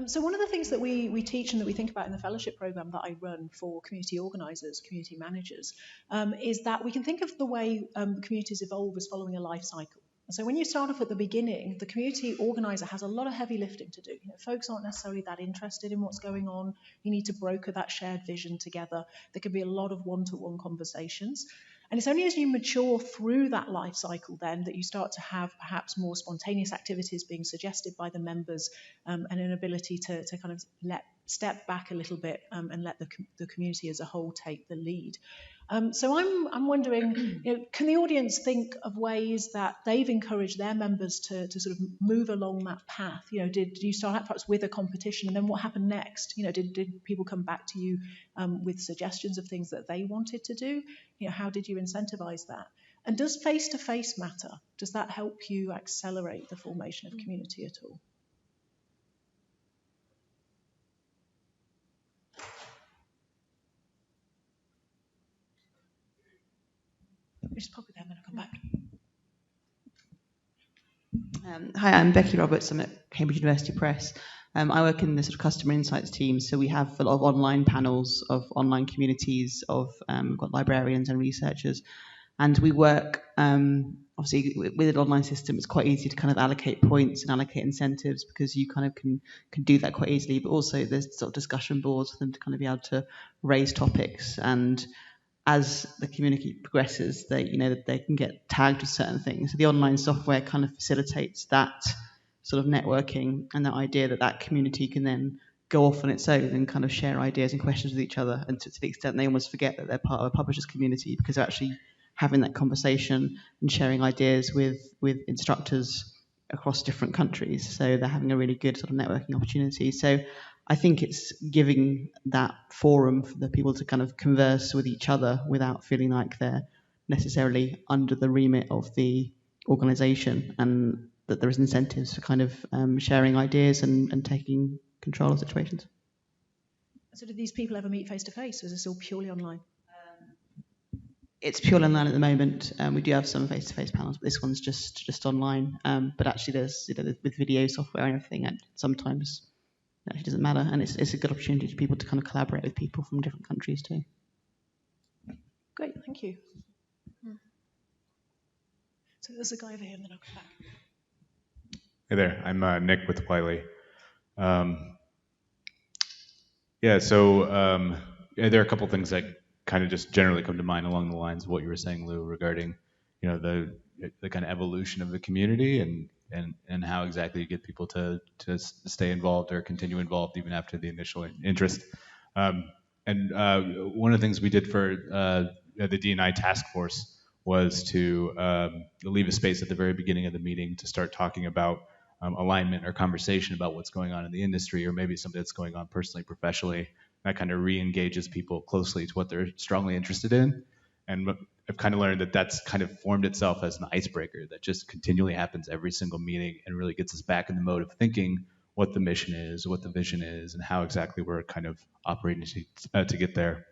So one of the things that we teach and that we think about in the fellowship program that I run for community organisers, community managers, is that we can think of the way communities evolve as following a life cycle. And so when you start off at the beginning, the community organiser has a lot of heavy lifting to do. Folks aren't necessarily that interested in what's going on. You need to broker that shared vision together. There can be a lot of one-to-one conversations. And it's only as you mature through that life cycle then that you start to have perhaps more spontaneous activities being suggested by the members, and an ability to kind of step back a little bit, and let the community as a whole take the lead. So I'm wondering, can the audience think of ways that they've encouraged their members to sort of move along that path? Did you start out perhaps with a competition, and then what happened next? Did people come back to you with suggestions of things that they wanted to do? How did you incentivize that? And does face-to-face matter? Does that help you accelerate the formation of community at all? Let me just pop it there and then I'll come back. Hi, I'm Becky Roberts. I'm at Cambridge University Press. I work in the sort of customer insights team, so we have a lot of online panels of online communities of we've got librarians and researchers, and we work obviously with an online system. It's quite easy to kind of allocate points and allocate incentives because you kind of can do that quite easily. But also there's sort of discussion boards for them to kind of be able to raise topics, and as the community progresses, they can get tagged with certain things. So the online software kind of facilitates that sort of networking and that idea that community can then go off on its own and kind of share ideas and questions with each other. And to the extent they almost forget that they're part of a publisher's community because they're actually having that conversation and sharing ideas with instructors across different countries. So they're having a really good sort of networking opportunity. So I think it's giving that forum for the people to kind of converse with each other without feeling like they're necessarily under the remit of the organisation, and that there is incentives for kind of sharing ideas and taking control of situations. So do these people ever meet face to face, or is this all purely online? It's purely online at the moment. We do have some face-to-face panels, but this one's just online. But actually, there's with video software and everything, and sometimes it actually doesn't matter, and it's a good opportunity for people to kind of collaborate with people from different countries too. Great, thank you. So there's a guy over here, and then I'll come back. Hey there, I'm Nick with Wiley. Um, yeah, so yeah, there are a couple things that kind of just generally come to mind along the lines of what you were saying, Lou, regarding the kind of evolution of the community and how exactly you get people to stay involved or continue involved even after the initial interest. Um, and one of the things we did for the D&I task force was to leave a space at the very beginning of the meeting to start talking about alignment or conversation about what's going on in the industry or maybe something that's going on personally, professionally. That kind of re-engages people closely to what they're strongly interested in. And I've kind of learned that that's kind of formed itself as an icebreaker that just continually happens every single meeting and really gets us back in the mode of thinking what the mission is, what the vision is, and how exactly we're kind of operating to get there.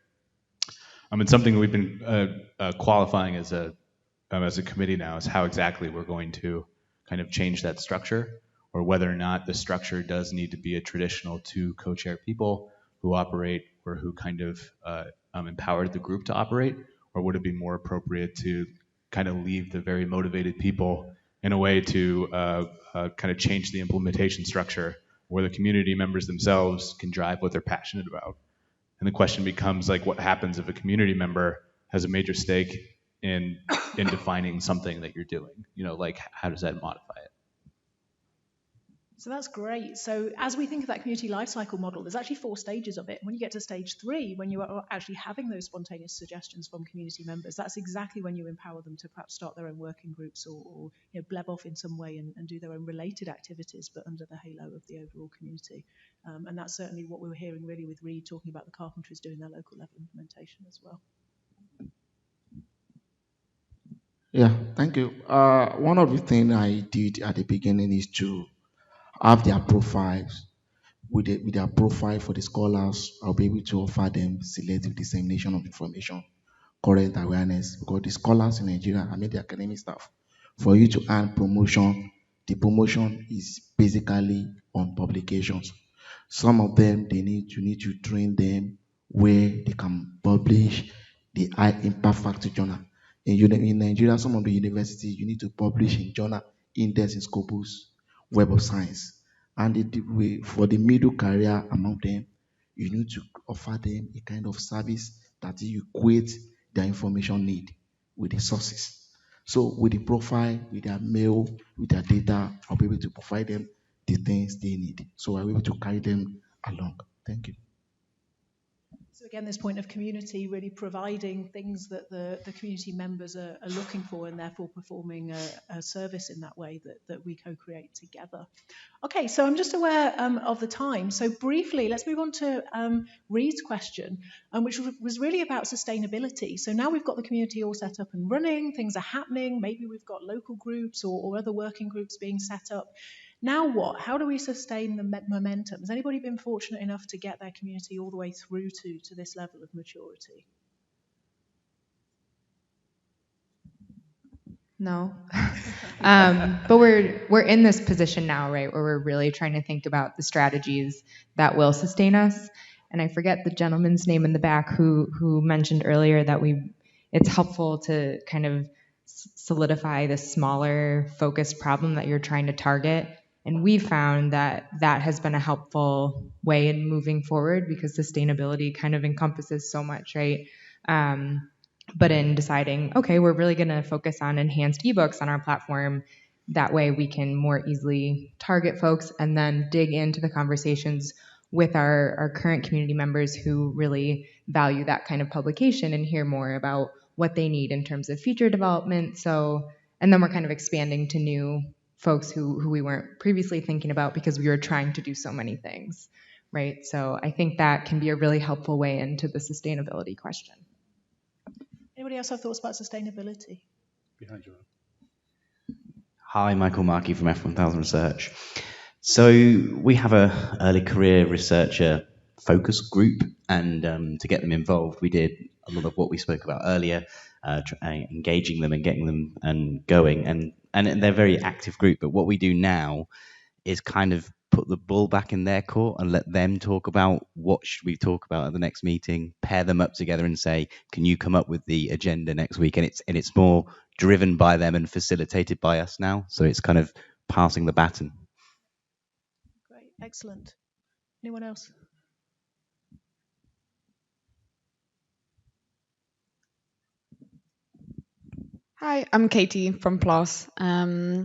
And something we've been qualifying as a committee now is how exactly we're going to kind of change that structure, or whether or not the structure does need to be a traditional two co-chair people who operate or who kind of empowered the group to operate, or would it be more appropriate to kind of leave the very motivated people in a way to kind of change the implementation structure where the community members themselves can drive what they're passionate about. And the question becomes like, what happens if a community member has a major stake in defining something that you're doing? Like how does that modify it? So that's great. So as we think of that community lifecycle model, there's actually 4 stages of it. When you get to stage 3, when you are actually having those spontaneous suggestions from community members, that's exactly when you empower them to perhaps start their own working groups or bleb off in some way and do their own related activities, but under the halo of the overall community. And that's certainly what we were hearing really with Reed talking about the carpenters doing their local level implementation as well. Yeah, thank you. One of the things I did at the beginning is to have their profiles. With their profile for the scholars, I'll be able to offer them selective dissemination of information, current awareness, because the scholars in Nigeria, I mean the academic staff, for you to earn promotion, the promotion is basically on publications. Some of them, you need to train them where they can publish the high impact factor journal. In Nigeria, some of the universities, you need to publish in journal Index in Scopus, Web of Science. And for the middle career among them, you need to offer them a kind of service that you equate their information need with the sources. So with the profile, with their mail, with their data, I'll be able to provide them the things they need. So I'll be able to carry them along. Thank you. So again, this point of community really providing things that the community members are looking for and therefore performing a service in that way that we co-create together. Okay, so I'm just aware of the time. So briefly, let's move on to Reed's question, which was really about sustainability. So now we've got the community all set up and running, things are happening, maybe we've got local groups or other working groups being set up. Now what? How do we sustain the momentum? Has anybody been fortunate enough to get their community all the way through to this level of maturity? No. But we're in this position now, right, where we're really trying to think about the strategies that will sustain us. And I forget the gentleman's name in the back who mentioned earlier that it's helpful to kind of solidify the smaller focused problem that you're trying to target. And we found that has been a helpful way in moving forward because sustainability kind of encompasses so much, right? But in deciding, okay, we're really going to focus on enhanced ebooks on our platform. That way we can more easily target folks and then dig into the conversations with our current community members who really value that kind of publication and hear more about what they need in terms of feature development. So, and then we're kind of expanding to new folks who we weren't previously thinking about because we were trying to do so many things, right? So I think that can be a really helpful way into the sustainability question. Anybody else have thoughts about sustainability? Behind you. Hi, Michael Markey from F1000 Research. So we have a early career researcher focus group, and to get them involved, we did a lot of what we spoke about earlier, engaging them and getting them and going, and they're a very active group. But what we do now is kind of put the ball back in their court and let them talk about what should we talk about at the next meeting, pair them up together and say, can you come up with the agenda next week? And it's more driven by them and facilitated by us now. So it's kind of passing the baton. Great. Excellent. Anyone else? Hi, I'm Katie from PLOS. I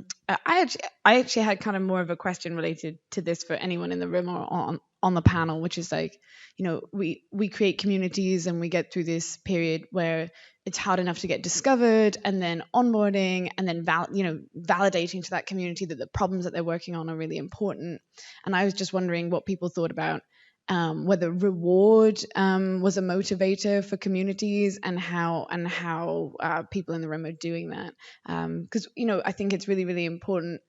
actually had kind of more of a question related to this for anyone in the room or on the panel, which is like, we create communities and we get through this period where it's hard enough to get discovered, and then onboarding, and then validating to that community that the problems that they're working on are really important. And I was just wondering what people thought about whether reward was a motivator for communities, and how people in the room are doing that. Because I think it's really, really important.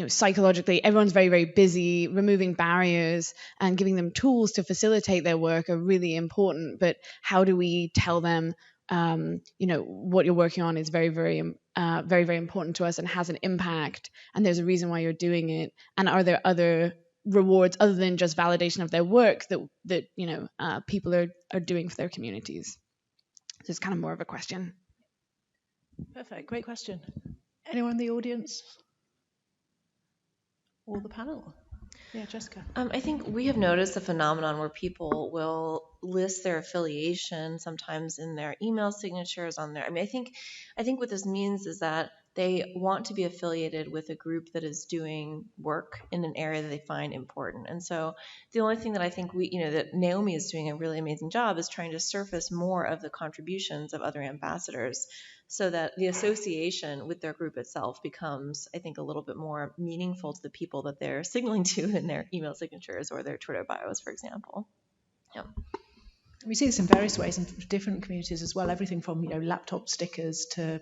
Psychologically, everyone's very, very busy. Removing barriers and giving them tools to facilitate their work are really important. But how do we tell them, what you're working on is very, very, very, very important to us and has an impact, and there's a reason why you're doing it? And are there other rewards other than just validation of their work that people are doing for their communities? So it's kind of more of a question. Perfect. Great question. Anyone in the audience or the panel? Yeah, Jessica. I think we have noticed a phenomenon where people will list their affiliation sometimes in their email signatures on their. I think what this means is that they want to be affiliated with a group that is doing work in an area that they find important. And so the only thing that I think that Naomi is doing a really amazing job is trying to surface more of the contributions of other ambassadors, so that the association with their group itself becomes, I think, a little bit more meaningful to the people that they're signaling to in their email signatures or their Twitter bios, for example. Yeah. We see this in various ways in different communities as well. Everything from laptop stickers to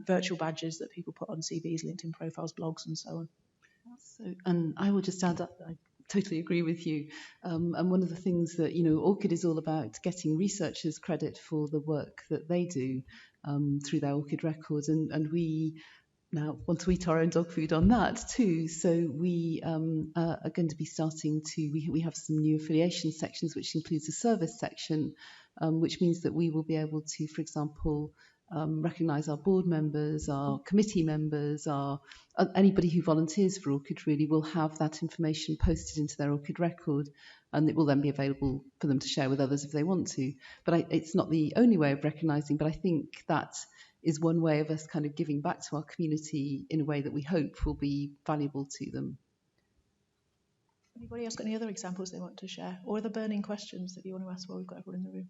virtual badges that people put on CVs, LinkedIn profiles, blogs, and so on. So, and I will just add that I totally agree with you. And one of the things that ORCID is all about, getting researchers credit for the work that they do through their ORCID records, and we now want to eat our own dog food on that too. So we are going to be starting to, we have some new affiliation sections, which includes a service section, which means that we will be able to, for example, recognise our board members, our committee members, anybody who volunteers for ORCID really will have that information posted into their ORCID record, and it will then be available for them to share with others if they want to. But it's not the only way of recognising, but I think that is one way of us kind of giving back to our community in a way that we hope will be valuable to them. Anybody else got any other examples they want to share, or other burning questions that you want to ask while we've got everyone in the room?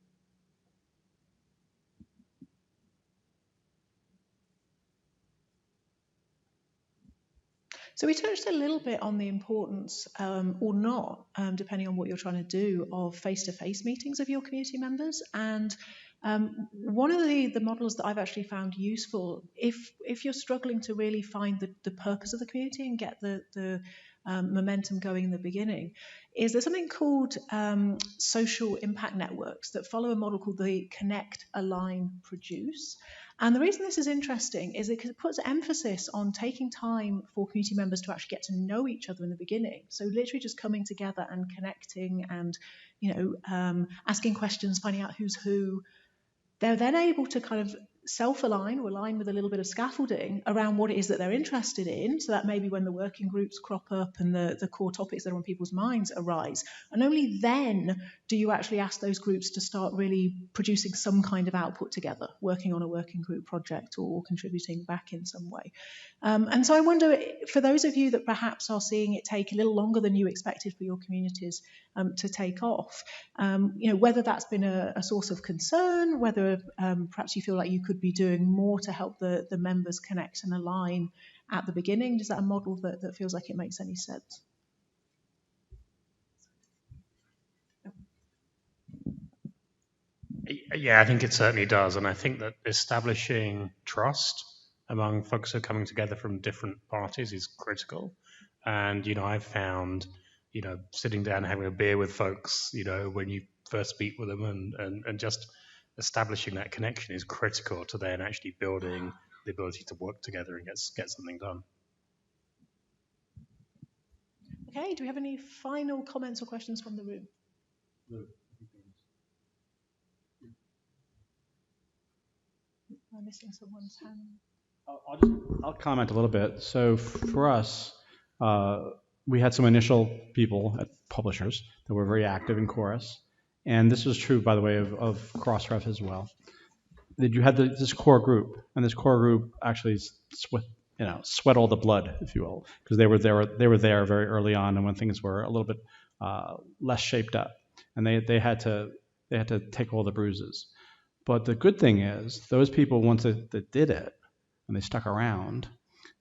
So we touched a little bit on the importance, or not, depending on what you're trying to do, of face-to-face meetings of your community members. And one of the models that I've actually found useful, if you're struggling to really find the purpose of the community and get the momentum going in the beginning, is there's something called social impact networks that follow a model called the Connect, Align, Produce. And the reason this is interesting is because it puts emphasis on taking time for community members to actually get to know each other in the beginning. So literally just coming together and connecting and, asking questions, finding out who's who. They're then able to kind of self-align or align with a little bit of scaffolding around what it is that they're interested in. So that maybe when the working groups crop up and the core topics that are on people's minds arise. And only then do you actually ask those groups to start really producing some kind of output together, working on a working group project or contributing back in some way. And so I wonder, for those of you that perhaps are seeing it take a little longer than you expected for your communities to take off, whether that's been a source of concern, whether perhaps you feel like you could be doing more to help the members connect and align at the beginning. Is that a model that feels like it makes any sense? Yeah, I think it certainly does. And I think that establishing trust among folks who are coming together from different parties is critical. And, I've found, sitting down, having a beer with folks, when you first meet with them and just establishing that connection is critical to then actually building the ability to work together and get something done. Okay, do we have any final comments or questions from the room? No. Am I missing someone's hand? I'll comment a little bit. So for us, one we had some initial people at publishers that were very active in Chorus. And this was true, by the way, of Crossref as well. That you had this core group, and this core group actually sweat all the blood, if you will, because they were there very early on, and when things were a little bit less shaped up, and they had to take all the bruises. But the good thing is, those people, once they did it, and they stuck around,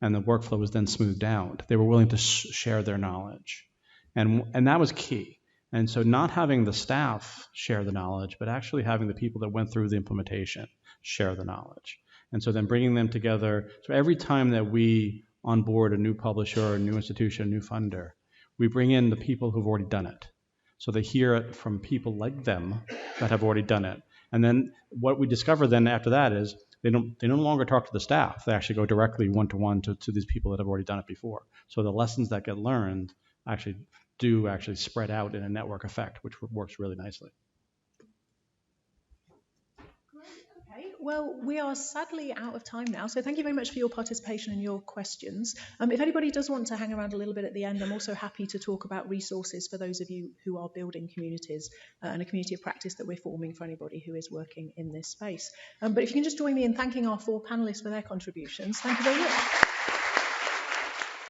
and the workflow was then smoothed out, they were willing to share their knowledge, and that was key. And so not having the staff share the knowledge, but actually having the people that went through the implementation share the knowledge. And so then bringing them together. So every time that we onboard a new publisher, a new institution, a new funder, we bring in the people who've already done it. So they hear it from people like them that have already done it. And then what we discover then after that is they no longer talk to the staff. They actually go directly one-to-one to these people that have already done it before. So the lessons that get learned actually spread out in a network effect, which works really nicely. Okay, well, we are sadly out of time now, so thank you very much for your participation and your questions. If anybody does want to hang around a little bit at the end, I'm also happy to talk about resources for those of you who are building communities and a community of practice that we're forming for anybody who is working in this space. But if you can just join me in thanking our 4 panelists for their contributions. Thank you very much.